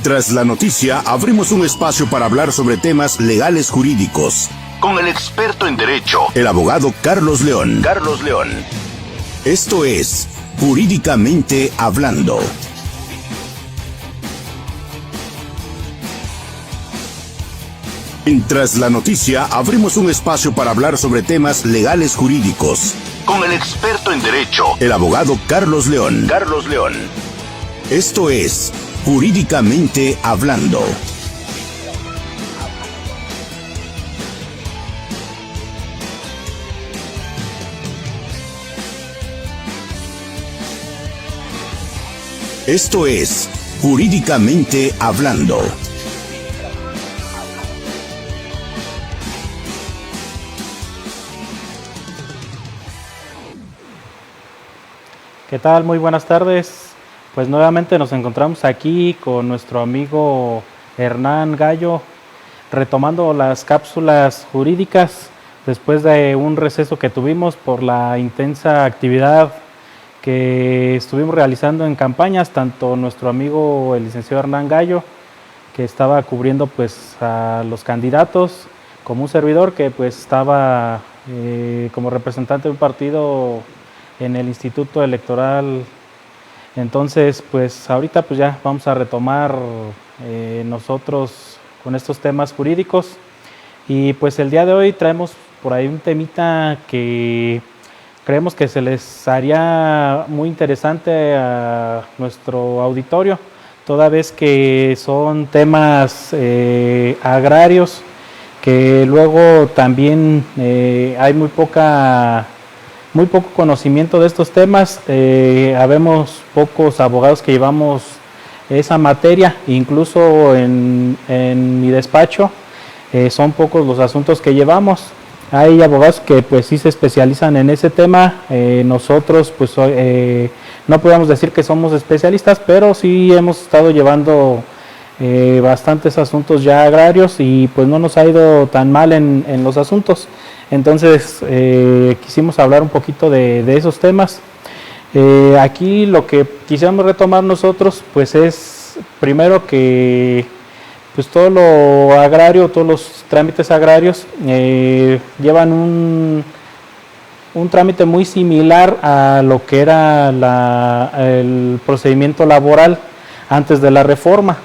Tras la noticia, abrimos un espacio para hablar sobre temas legales jurídicos. Con el experto en derecho, el abogado Carlos León. Esto es Jurídicamente Hablando. Tras la noticia, abrimos un espacio para hablar sobre temas legales jurídicos. Con el experto en derecho, el abogado Carlos León. Esto es Jurídicamente Hablando. Esto es Jurídicamente Hablando. ¿Qué tal? Muy buenas tardes. Pues nuevamente nos encontramos aquí con nuestro amigo Hernán Gallo, retomando las cápsulas jurídicas después de un receso que tuvimos por la intensa actividad que estuvimos realizando en campañas, tanto nuestro amigo el licenciado Hernán Gallo, que estaba cubriendo pues a los candidatos, como un servidor que pues estaba como representante de un partido en el Instituto Electoral. Entonces pues ahorita pues ya vamos a retomar nosotros con estos temas jurídicos, y pues el día de hoy traemos por ahí un temita que creemos que se les haría muy interesante a nuestro auditorio, toda vez que son temas agrarios, que luego también hay muy poco conocimiento de estos temas. Habemos pocos abogados que llevamos esa materia, incluso en mi despacho son pocos los asuntos que llevamos. Hay abogados que pues sí se especializan en ese tema. Nosotros pues no podemos decir que somos especialistas, pero sí hemos estado llevando bastantes asuntos ya agrarios, y pues no nos ha ido tan mal en los asuntos. Entonces quisimos hablar un poquito de esos temas. Aquí lo que quisiéramos retomar nosotros pues es primero que pues todo lo agrario, todos los trámites agrarios llevan un trámite muy similar a lo que era el procedimiento laboral antes de la reforma.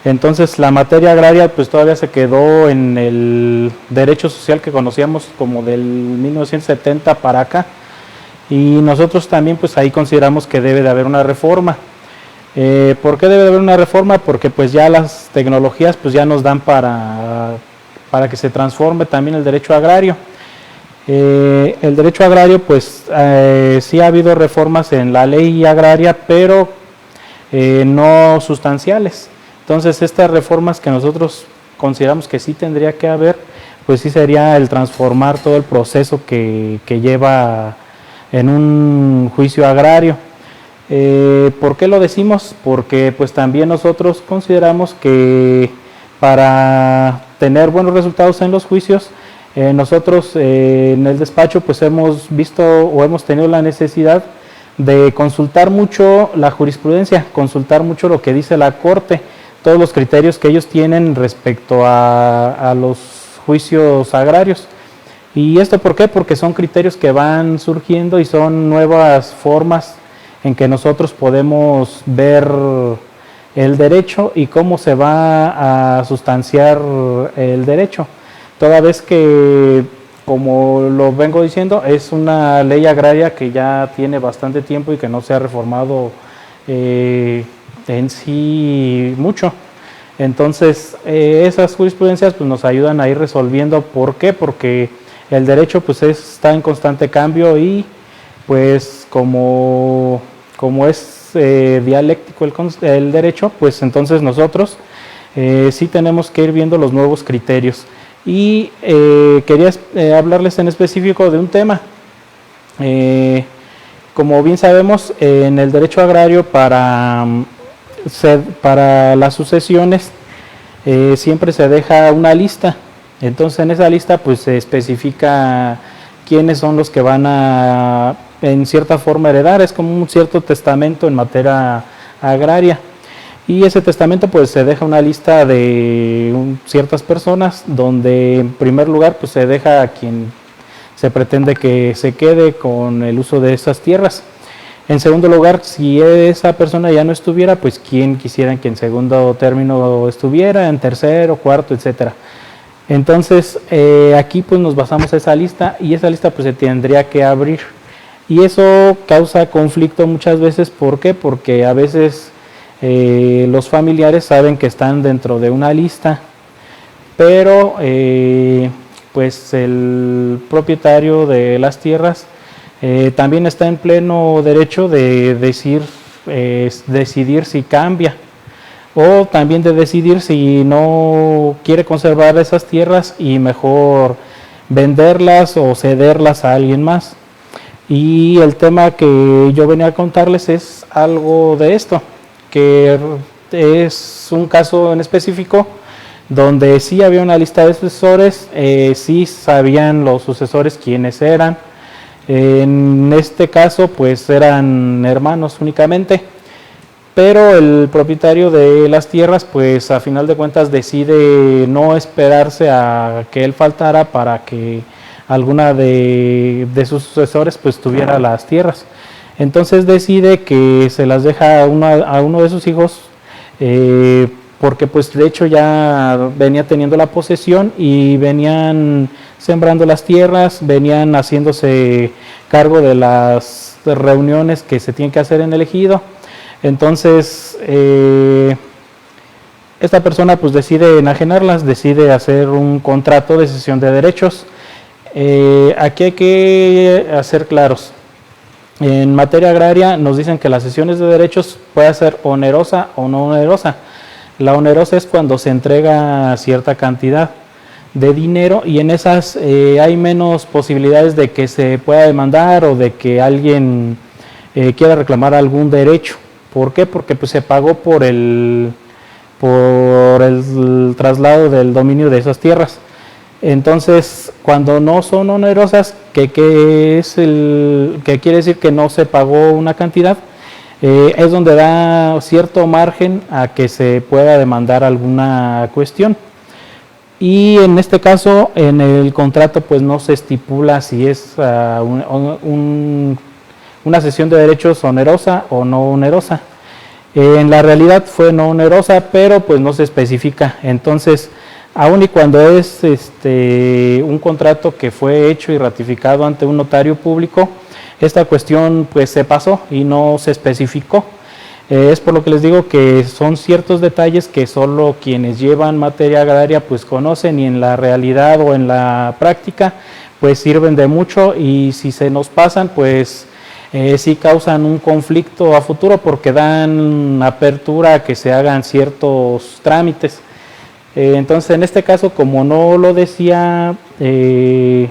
Entonces la materia agraria pues todavía se quedó en el derecho social que conocíamos como del 1970 para acá, y nosotros también pues ahí consideramos que debe de haber una reforma. ¿Por qué debe de haber una reforma? Porque pues ya las tecnologías pues ya nos dan para que se transforme también el derecho agrario. El derecho agrario pues sí ha habido reformas en la ley agraria, pero no sustanciales. Entonces estas reformas que nosotros consideramos que sí tendría que haber, pues sí sería el transformar todo el proceso que lleva en un juicio agrario. ¿Por qué lo decimos? Porque pues también nosotros consideramos que para tener buenos resultados en los juicios, nosotros en el despacho pues hemos visto o hemos tenido la necesidad de consultar mucho la jurisprudencia, consultar mucho lo que dice la Corte, todos los criterios que ellos tienen respecto a los juicios agrarios. ¿Y esto por qué? Porque son criterios que van surgiendo y son nuevas formas en que nosotros podemos ver el derecho y cómo se va a sustanciar el derecho. Toda vez que, como lo vengo diciendo, es una ley agraria que ya tiene bastante tiempo y que no se ha reformado en sí mucho. Entonces esas jurisprudencias pues nos ayudan a ir resolviendo. ¿Por qué? Porque el derecho pues está en constante cambio, y pues como es dialéctico el derecho, pues entonces nosotros sí tenemos que ir viendo los nuevos criterios. Y quería hablarles en específico de un tema. Como bien sabemos, en el derecho agrario para las sucesiones siempre se deja una lista. Entonces en esa lista pues se especifica quiénes son los que van a en cierta forma heredar. Es como un cierto testamento en materia agraria. Y ese testamento pues se deja una lista de ciertas personas, donde en primer lugar pues se deja a quien se pretende que se quede con el uso de esas tierras. En segundo lugar, si esa persona ya no estuviera, pues quién quisieran que en segundo término estuviera, en tercero, cuarto, etcétera. Entonces aquí pues nos basamos en esa lista, y esa lista pues se tendría que abrir, y eso causa conflicto muchas veces. ¿Por qué? Porque a veces los familiares saben que están dentro de una lista, pero pues el propietario de las tierras también está en pleno derecho de decidir si cambia, o también de decidir si no quiere conservar esas tierras y mejor venderlas o cederlas a alguien más. Y el tema que yo venía a contarles es algo de esto, que es un caso en específico donde sí había una lista de sucesores, sí sabían los sucesores quiénes eran. En este caso pues eran hermanos únicamente, pero el propietario de las tierras pues a final de cuentas decide no esperarse a que él faltara para que alguna de sus sucesores pues tuviera las tierras. Entonces decide que se las deja a uno de sus hijos, porque pues de hecho ya venía teniendo la posesión y venían sembrando las tierras, venían haciéndose cargo de las reuniones que se tienen que hacer en el ejido. Entonces esta persona pues decide enajenarlas, decide hacer un contrato de cesión de derechos. Aquí hay que hacer claros. En materia agraria nos dicen que las cesiones de derechos puede ser onerosa o no onerosa. La onerosa es cuando se entrega cierta cantidad de dinero, y en esas hay menos posibilidades de que se pueda demandar o de que alguien quiera reclamar algún derecho. ¿Por qué? Porque pues se pagó por el traslado del dominio de esas tierras. Entonces, cuando no son onerosas, que quiere decir que no se pagó una cantidad, es donde da cierto margen a que se pueda demandar alguna cuestión. Y en este caso, en el contrato pues no se estipula si es una cesión de derechos onerosa o no onerosa. En la realidad fue no onerosa, pero pues no se especifica. Entonces, aun y cuando es un contrato que fue hecho y ratificado ante un notario público, esta cuestión pues se pasó y no se especificó. Es por lo que les digo que son ciertos detalles que solo quienes llevan materia agraria pues conocen, y en la realidad o en la práctica pues sirven de mucho, y si se nos pasan pues sí causan un conflicto a futuro, porque dan apertura a que se hagan ciertos trámites. Entonces en este caso, como no lo decía de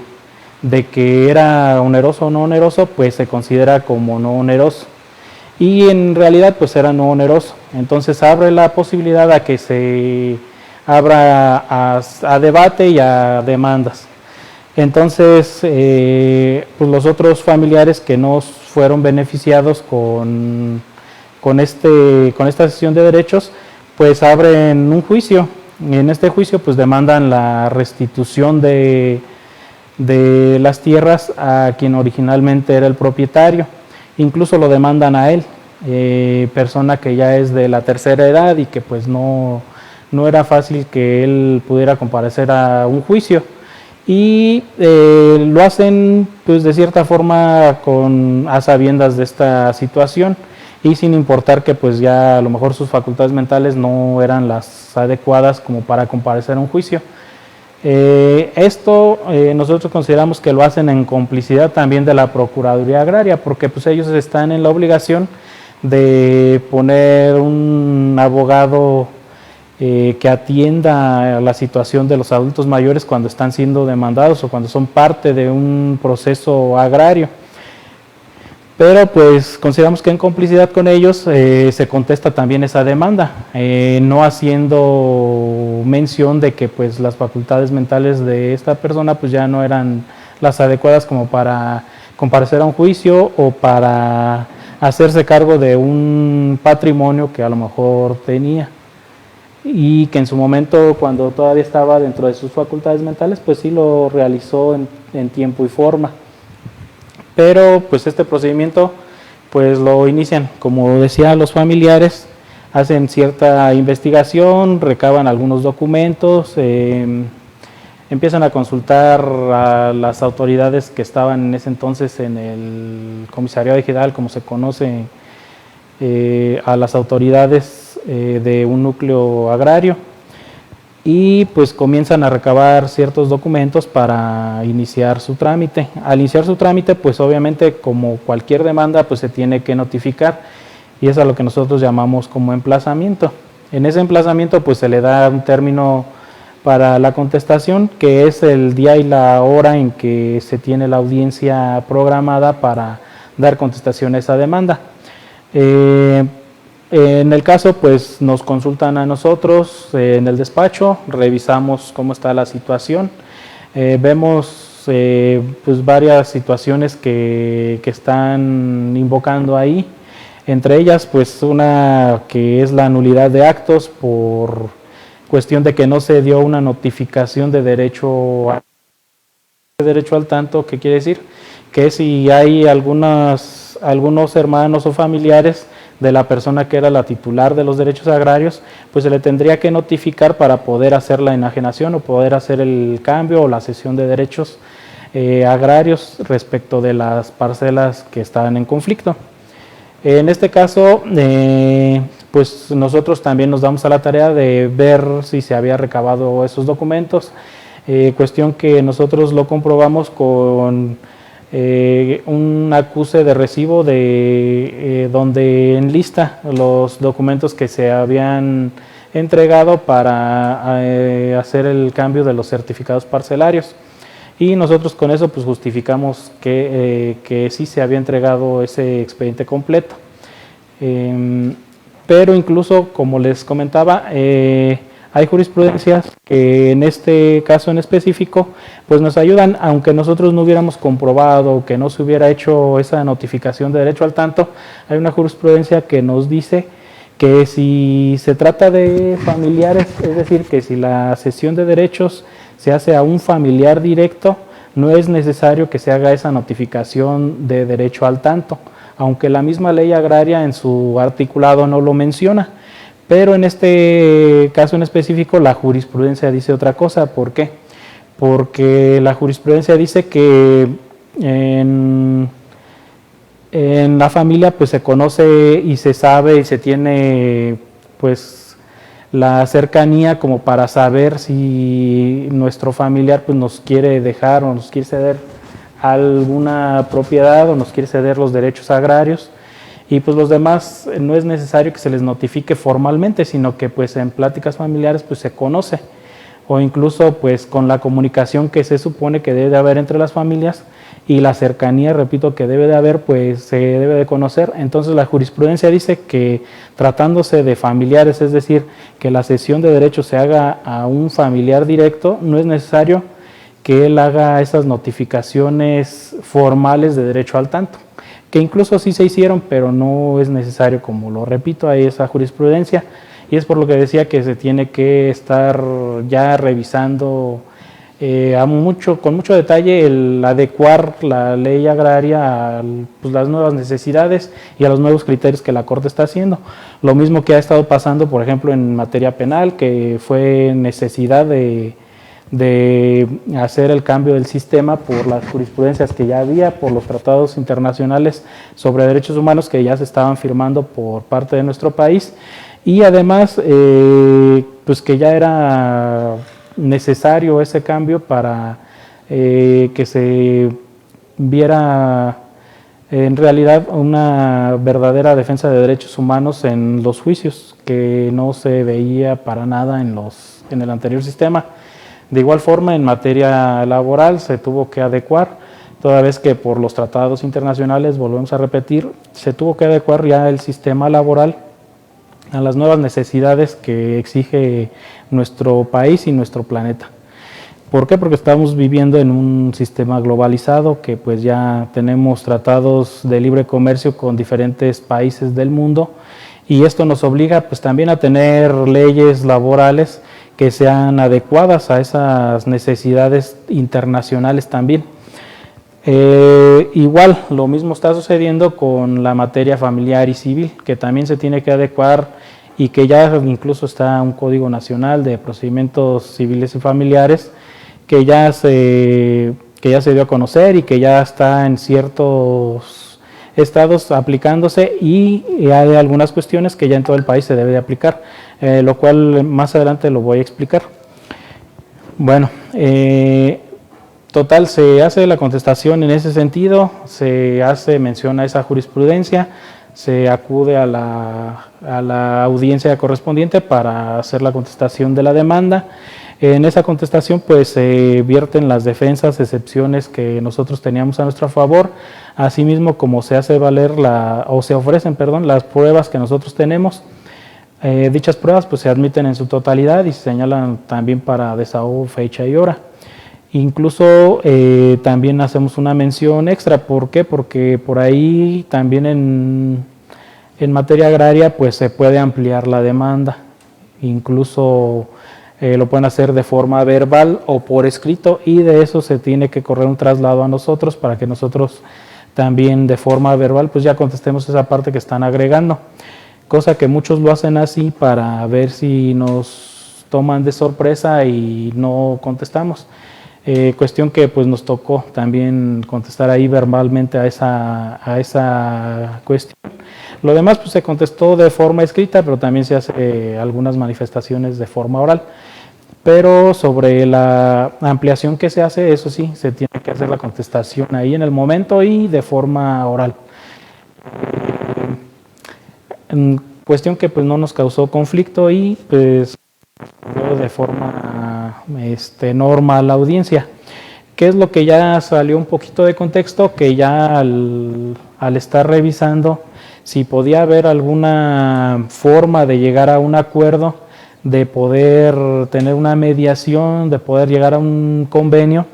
que era oneroso o no oneroso, pues se considera como no oneroso, y en realidad pues era no oneroso. Entonces abre la posibilidad a que se abra a debate y a demandas. Entonces pues los otros familiares que no fueron beneficiados con esta cesión de derechos pues abren un juicio, y en este juicio pues demandan la restitución de las tierras a quien originalmente era el propietario. Incluso lo demandan a él, persona que ya es de la tercera edad y que pues no era fácil que él pudiera comparecer a un juicio, y lo hacen pues de cierta forma a sabiendas de esta situación, y sin importar que pues ya a lo mejor sus facultades mentales no eran las adecuadas como para comparecer a un juicio. Esto nosotros consideramos que lo hacen en complicidad también de la Procuraduría Agraria, porque pues ellos están en la obligación de poner un abogado que atienda la situación de los adultos mayores cuando están siendo demandados o cuando son parte de un proceso agrario. Pero pues consideramos que en complicidad con ellos se contesta también esa demanda, no haciendo mención de que pues las facultades mentales de esta persona pues ya no eran las adecuadas como para comparecer a un juicio o para hacerse cargo de un patrimonio que a lo mejor tenía y que en su momento, cuando todavía estaba dentro de sus facultades mentales, pues sí lo realizó en tiempo y forma. Pero pues este procedimiento pues lo inician, como decía, los familiares, hacen cierta investigación, recaban algunos documentos, empiezan a consultar a las autoridades que estaban en ese entonces en el comisariado ejidal, como se conoce, a las autoridades de un núcleo agrario, y pues comienzan a recabar ciertos documentos para iniciar su trámite. Al iniciar su trámite, pues obviamente, como cualquier demanda, pues se tiene que notificar, y es a lo que nosotros llamamos como emplazamiento. En ese emplazamiento pues se le da un término para la contestación, que es el día y la hora en que se tiene la audiencia programada para dar contestación a esa demanda. En el caso, pues nos consultan a nosotros en el despacho, revisamos cómo está la situación, vemos pues varias situaciones que están invocando ahí, entre ellas pues una que es la nulidad de actos por cuestión de que no se dio una notificación de derecho al tanto. ¿Qué quiere decir? Que si hay algunos hermanos o familiares de la persona que era la titular de los derechos agrarios, pues se le tendría que notificar para poder hacer la enajenación o poder hacer el cambio o la cesión de derechos agrarios respecto de las parcelas que estaban en conflicto. En este caso, pues nosotros también nos damos a la tarea de ver si se había recabado esos documentos, cuestión que nosotros lo comprobamos con un acuse de recibo donde enlista los documentos que se habían entregado para hacer el cambio de los certificados parcelarios, y nosotros con eso pues justificamos que sí se había entregado ese expediente completo. Pero incluso, como les comentaba, hay jurisprudencias que en este caso en específico pues nos ayudan, aunque nosotros no hubiéramos comprobado que no se hubiera hecho esa notificación de derecho al tanto. Hay una jurisprudencia que nos dice que si se trata de familiares, es decir, que si la cesión de derechos se hace a un familiar directo, no es necesario que se haga esa notificación de derecho al tanto, aunque la misma ley agraria en su articulado no lo menciona. Pero en este caso en específico la jurisprudencia dice otra cosa. ¿Por qué? Porque la jurisprudencia dice que en la familia pues se conoce y se sabe y se tiene pues la cercanía como para saber si nuestro familiar pues nos quiere dejar o nos quiere ceder alguna propiedad o nos quiere ceder los derechos agrarios, y pues los demás no es necesario que se les notifique formalmente, sino que pues en pláticas familiares pues se conoce, o incluso pues con la comunicación que se supone que debe de haber entre las familias y la cercanía, repito, que debe de haber, pues se debe de conocer. Entonces la jurisprudencia dice que tratándose de familiares, es decir, que la cesión de derechos se haga a un familiar directo, no es necesario que él haga esas notificaciones formales de derecho al tanto, que incluso sí se hicieron, pero no es necesario, como lo repito, hay esa jurisprudencia, y es por lo que decía que se tiene que estar ya revisando con mucho detalle el adecuar la ley agraria a pues, las nuevas necesidades y a los nuevos criterios que la Corte está haciendo. Lo mismo que ha estado pasando, por ejemplo, en materia penal, que fue necesidad de hacer el cambio del sistema por las jurisprudencias que ya había, por los tratados internacionales sobre derechos humanos que ya se estaban firmando por parte de nuestro país, y además pues que ya era necesario ese cambio para que se viera en realidad una verdadera defensa de derechos humanos en los juicios, que no se veía para nada en el anterior sistema. De igual forma, en materia laboral se tuvo que adecuar, toda vez que por los tratados internacionales, volvemos a repetir, se tuvo que adecuar ya el sistema laboral a las nuevas necesidades que exige nuestro país y nuestro planeta. ¿Por qué? Porque estamos viviendo en un sistema globalizado que pues ya tenemos tratados de libre comercio con diferentes países del mundo y esto nos obliga pues también a tener leyes laborales que sean adecuadas a esas necesidades internacionales también. Igual, lo mismo está sucediendo con la materia familiar y civil, que también se tiene que adecuar y que ya incluso está un Código Nacional de Procedimientos Civiles y Familiares que ya se dio a conocer y que ya está en ciertos estados aplicándose y hay algunas cuestiones que ya en todo el país se debe de aplicar, lo cual más adelante lo voy a explicar. Bueno, total, se hace la contestación en ese sentido, se hace mención a esa jurisprudencia, se acude a la audiencia correspondiente para hacer la contestación de la demanda. En esa contestación pues se vierten las defensas, excepciones que nosotros teníamos a nuestro favor, asimismo como se hace valer se ofrecen, las pruebas que nosotros tenemos. Dichas pruebas pues se admiten en su totalidad y se señalan también para desahogo, fecha y hora. Incluso también hacemos una mención extra, ¿por qué? Porque por ahí también en materia agraria pues se puede ampliar la demanda, incluso lo pueden hacer de forma verbal o por escrito y de eso se tiene que correr un traslado a nosotros para que nosotros también de forma verbal pues ya contestemos esa parte que están agregando, cosa que muchos lo hacen así para ver si nos toman de sorpresa y no contestamos. Cuestión que pues nos tocó también contestar ahí verbalmente a esa cuestión. Lo demás pues se contestó de forma escrita, pero también se hace algunas manifestaciones de forma oral. Pero sobre la ampliación que se hace, eso sí, se tiene que hacer la contestación ahí en el momento y de forma oral. Cuestión que pues no nos causó conflicto y pues de forma normal la audiencia. ¿Qué es lo que ya salió un poquito de contexto? Que ya al estar revisando si podía haber alguna forma de llegar a un acuerdo, de poder tener una mediación, de poder llegar a un convenio.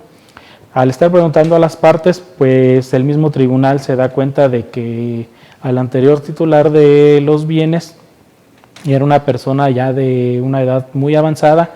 Al estar preguntando a las partes, pues el mismo tribunal se da cuenta de que al anterior titular de los bienes era una persona ya de una edad muy avanzada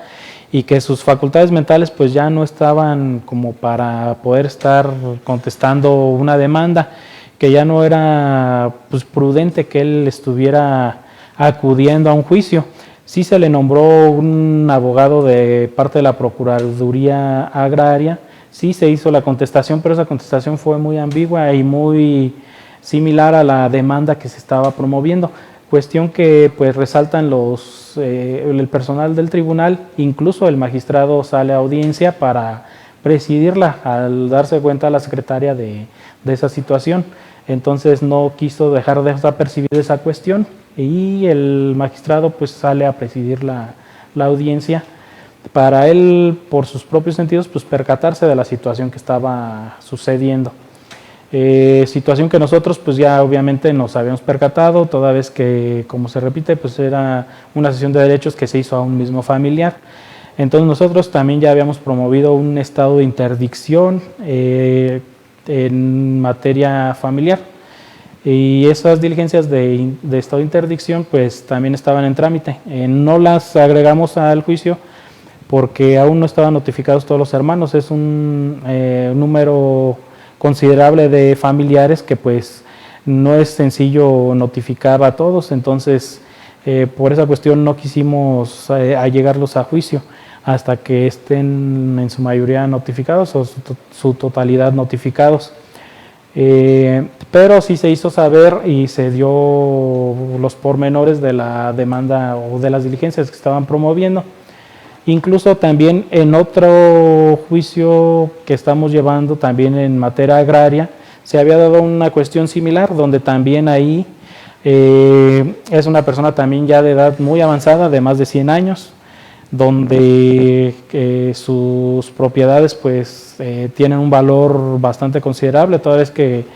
y que sus facultades mentales pues ya no estaban como para poder estar contestando una demanda, que ya no era pues prudente que él estuviera acudiendo a un juicio. Sí se le nombró un abogado de parte de la Procuraduría Agraria, sí se hizo la contestación, pero esa contestación fue muy ambigua y muy similar a la demanda que se estaba promoviendo. Cuestión que pues resaltan el personal del tribunal, incluso el magistrado sale a audiencia para presidirla al darse cuenta la secretaria de esa situación. Entonces no quiso dejar desapercibida esa cuestión y el magistrado pues sale a presidir la audiencia para él, por sus propios sentidos, pues percatarse de la situación que estaba sucediendo. Situación que nosotros pues ya obviamente nos habíamos percatado, toda vez que, como se repite, pues era una sesión de derechos que se hizo a un mismo familiar. Entonces nosotros también ya habíamos promovido un estado de interdicción en materia familiar y esas diligencias de estado de interdicción pues también estaban en trámite. No las agregamos al juicio porque aún no estaban notificados todos los hermanos, es un número considerable de familiares que pues no es sencillo notificar a todos, entonces por esa cuestión no quisimos allegarlos a juicio hasta que estén en su mayoría notificados o su totalidad notificados. Pero sí se hizo saber y se dio los pormenores de la demanda o de las diligencias que estaban promoviendo. Incluso también en otro juicio que estamos llevando también en materia agraria, se había dado una cuestión similar, donde también ahí es una persona también ya de edad muy avanzada, de más de 100 años, donde sus propiedades pues tienen un valor bastante considerable, toda vez que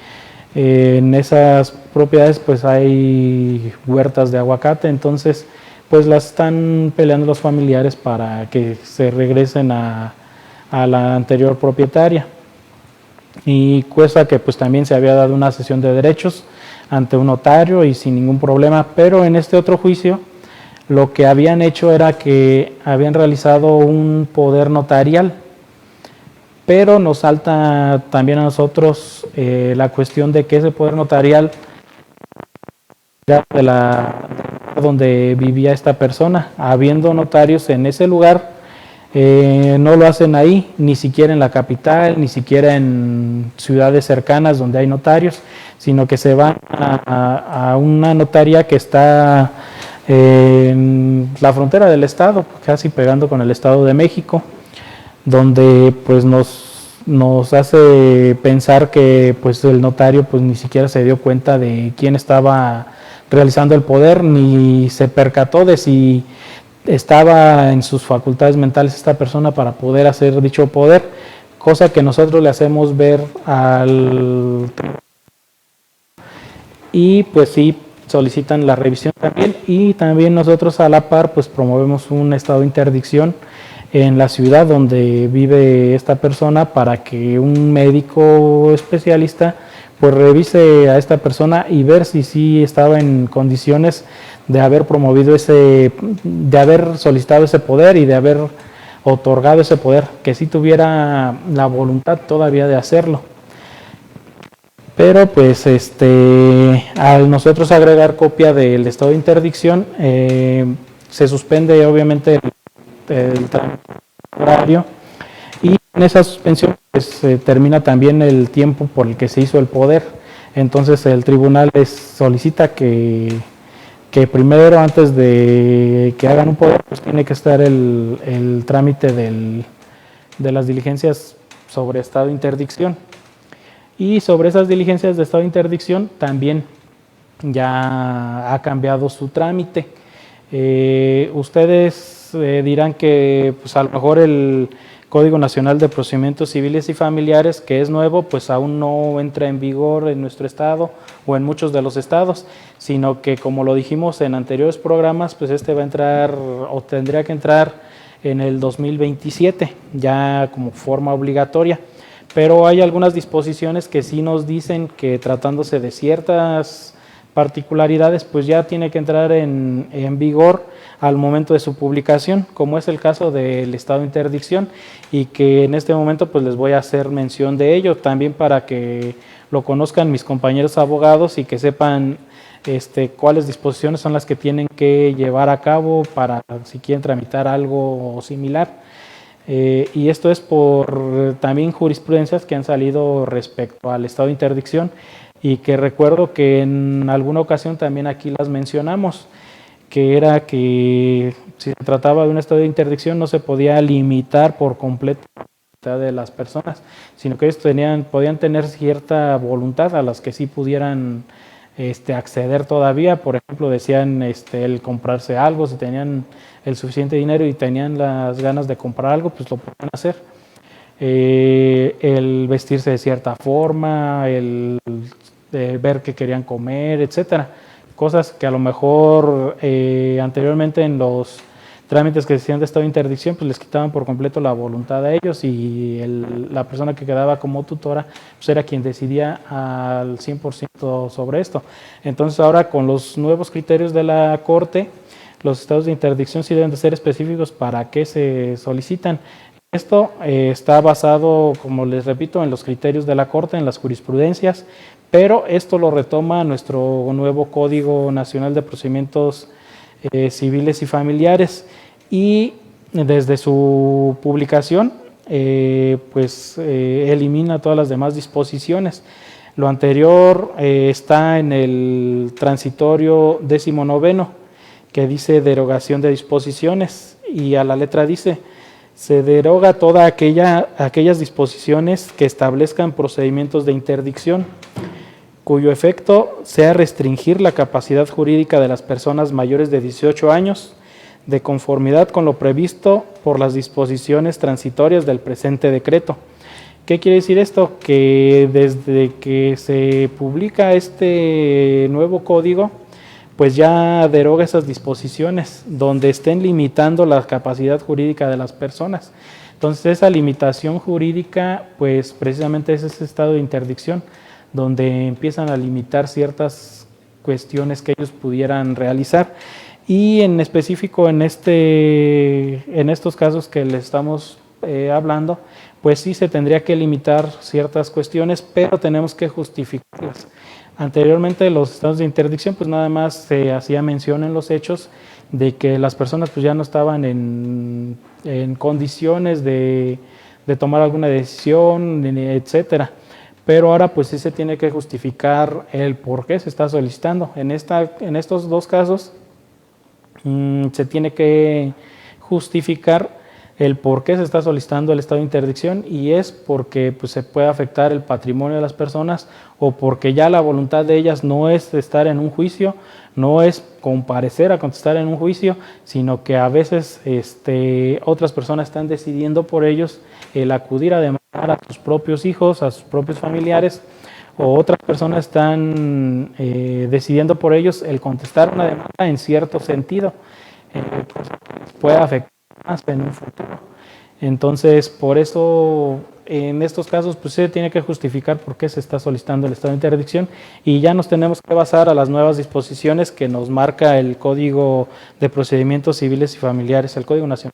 en esas propiedades pues hay huertas de aguacate, entonces pues las están peleando los familiares para que se regresen a a la anterior propietaria, y cosa que pues también se había dado una cesión de derechos ante un notario y sin ningún problema. Pero en este otro juicio lo que habían hecho era que habían realizado un poder notarial, pero nos salta también a nosotros la cuestión de que ese poder notarial era de la donde vivía esta persona. Habiendo notarios en ese lugar, no lo hacen ahí, ni siquiera en la capital, ni siquiera en ciudades cercanas donde hay notarios, sino que se van a una notaría que está en la frontera del estado, casi pegando con el Estado de México, donde pues nos hace pensar que pues el notario pues ni siquiera se dio cuenta de quién estaba realizando el poder, ni se percató de si estaba en sus facultades mentales esta persona para poder hacer dicho poder, cosa que nosotros le hacemos ver al... Y pues sí, solicitan la revisión también, y también nosotros a la par pues promovemos un estado de interdicción en la ciudad donde vive esta persona, para que un médico especialista pues revise a esta persona y ver si sí estaba en condiciones de haber promovido de haber solicitado ese poder y de haber otorgado ese poder, que sí tuviera la voluntad todavía de hacerlo. Pero pues al nosotros agregar copia del estado de interdicción, se suspende obviamente el trámite horario, y en esa suspensión pues, termina también el tiempo por el que se hizo el poder. Entonces el tribunal les solicita que primero, antes de que hagan un poder, pues tiene que estar el trámite de las diligencias sobre estado de interdicción. Y sobre esas diligencias de estado de interdicción también ya ha cambiado su trámite. Ustedes dirán que pues a lo mejor el Código Nacional de Procedimientos Civiles y Familiares, que es nuevo, pues aún no entra en vigor en nuestro estado o en muchos de los estados, sino que, como lo dijimos en anteriores programas, pues va a entrar o tendría que entrar en el 2027, ya como forma obligatoria. Pero hay algunas disposiciones que sí nos dicen que, tratándose de ciertas particularidades, pues ya tiene que entrar en vigor al momento de su publicación, como es el caso del estado de interdicción, y que en este momento pues les voy a hacer mención de ello, también para que lo conozcan mis compañeros abogados y que sepan cuáles disposiciones son las que tienen que llevar a cabo para si quieren tramitar algo similar. Y esto es por también jurisprudencias que han salido respecto al estado de interdicción, y que recuerdo que en alguna ocasión también aquí las mencionamos, que era que si se trataba de un estado de interdicción no se podía limitar por completo de las personas, sino que ellos podían tener cierta voluntad a las que sí pudieran acceder todavía. Por ejemplo, decían el comprarse algo, si tenían el suficiente dinero y tenían las ganas de comprar algo, pues lo podían hacer. El vestirse de cierta forma, el ver qué querían comer, etcétera. Cosas que a lo mejor anteriormente en los trámites que se hacían de estado de interdicción, pues les quitaban por completo la voluntad a ellos, y la persona que quedaba como tutora pues era quien decidía al 100% sobre esto. Entonces ahora, con los nuevos criterios de la Corte, los estados de interdicción sí deben de ser específicos para qué se solicitan. Esto está basado, como les repito, en los criterios de la Corte, en las jurisprudencias, pero esto lo retoma nuestro nuevo Código Nacional de Procedimientos Civiles y Familiares, y desde su publicación elimina todas las demás disposiciones. Lo anterior está en el transitorio 19, que dice derogación de disposiciones, y a la letra dice: se deroga todas aquellas disposiciones que establezcan procedimientos de interdicción, cuyo efecto sea restringir la capacidad jurídica de las personas mayores de 18 años, de conformidad con lo previsto por las disposiciones transitorias del presente decreto. ¿Qué quiere decir esto? Que desde que se publica este nuevo código, pues ya deroga esas disposiciones donde estén limitando la capacidad jurídica de las personas. Entonces esa limitación jurídica, pues precisamente es ese estado de interdicción, donde empiezan a limitar ciertas cuestiones que ellos pudieran realizar. Y en específico en estos casos que les estamos hablando, pues sí se tendría que limitar ciertas cuestiones, pero tenemos que justificarlas. Anteriormente los estados de interdicción, pues nada más se hacía mención en los hechos de que las personas pues ya no estaban en condiciones de tomar alguna decisión, etcétera. Pero ahora pues sí se tiene que justificar el por qué se está solicitando. En estos dos casos se tiene que justificar el por qué se está solicitando el estado de interdicción, y es porque pues, se puede afectar el patrimonio de las personas, o porque ya la voluntad de ellas no es estar en un juicio, no es comparecer a contestar en un juicio, sino que a veces otras personas están decidiendo por ellos el acudir a demandar a sus propios hijos, a sus propios familiares, o otras personas están decidiendo por ellos el contestar una demanda en cierto sentido, pues, puede afectar más en un futuro. Entonces, por eso, en estos casos, pues se tiene que justificar por qué se está solicitando el estado de interdicción, y ya nos tenemos que basar a las nuevas disposiciones que nos marca el Código de Procedimientos Civiles y Familiares, el Código Nacional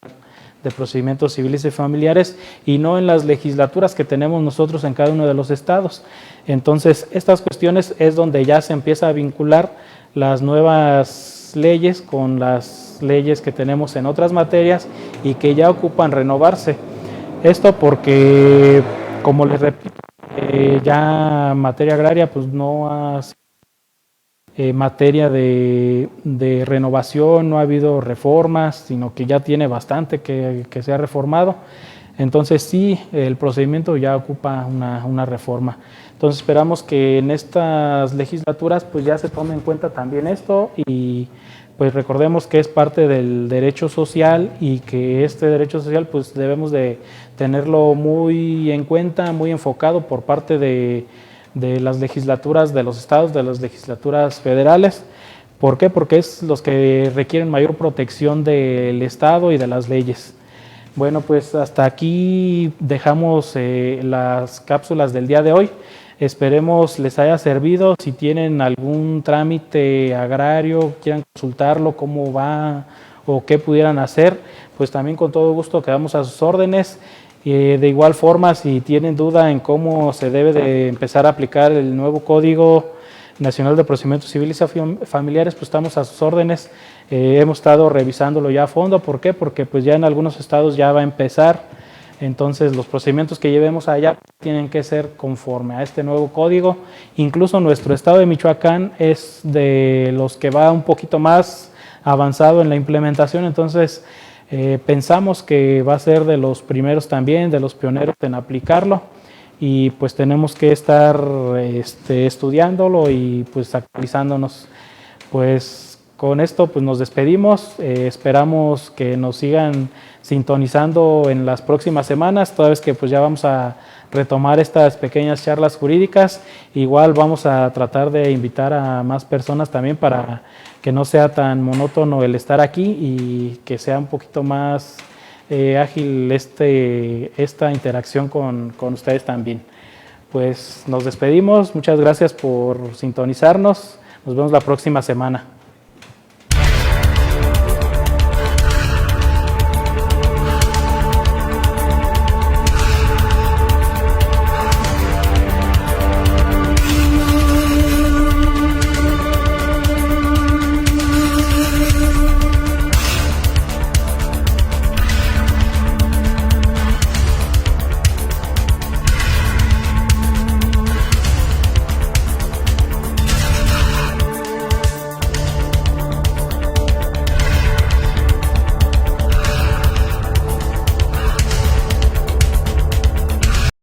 de Procedimientos Civiles y Familiares, y no en las legislaturas que tenemos nosotros en cada uno de los estados. Entonces, estas cuestiones es donde ya se empieza a vincular las nuevas leyes con las leyes que tenemos en otras materias y que ya ocupan renovarse. Esto porque, como les repito, ya materia agraria pues no ha sido materia de renovación, no ha habido reformas, sino que ya tiene bastante que se ha reformado. Entonces sí, el procedimiento ya ocupa una reforma. Entonces esperamos que en estas legislaturas pues ya se tome en cuenta también esto, y pues recordemos que es parte del derecho social, y que este derecho social pues debemos de tenerlo muy en cuenta, muy enfocado por parte de las legislaturas de los estados, de las legislaturas federales. ¿Por qué? Porque es los que requieren mayor protección del Estado y de las leyes. Bueno, pues hasta aquí dejamos las cápsulas del día de hoy. Esperemos les haya servido. Si tienen algún trámite agrario, quieran consultarlo, cómo va o qué pudieran hacer, pues también con todo gusto quedamos a sus órdenes. De igual forma, si tienen duda en cómo se debe de empezar a aplicar el nuevo Código Nacional de Procedimientos Civiles y Familiares, pues estamos a sus órdenes. Hemos estado revisándolo ya a fondo. ¿Por qué? Porque pues ya en algunos estados ya va a empezar. Entonces los procedimientos que llevemos allá tienen que ser conforme a este nuevo código. Incluso nuestro estado de Michoacán es de los que va un poquito más avanzado en la implementación. Entonces pensamos que va a ser de los primeros también, de los pioneros en aplicarlo. Y pues tenemos que estar estudiándolo y pues actualizándonos. Pues con esto pues nos despedimos. Esperamos que nos sigan sintonizando en las próximas semanas, toda vez que pues ya vamos a retomar estas pequeñas charlas jurídicas. Igual vamos a tratar de invitar a más personas también, para que no sea tan monótono el estar aquí y que sea un poquito más ágil esta interacción con ustedes también. Pues nos despedimos, muchas gracias por sintonizarnos, nos vemos la próxima semana.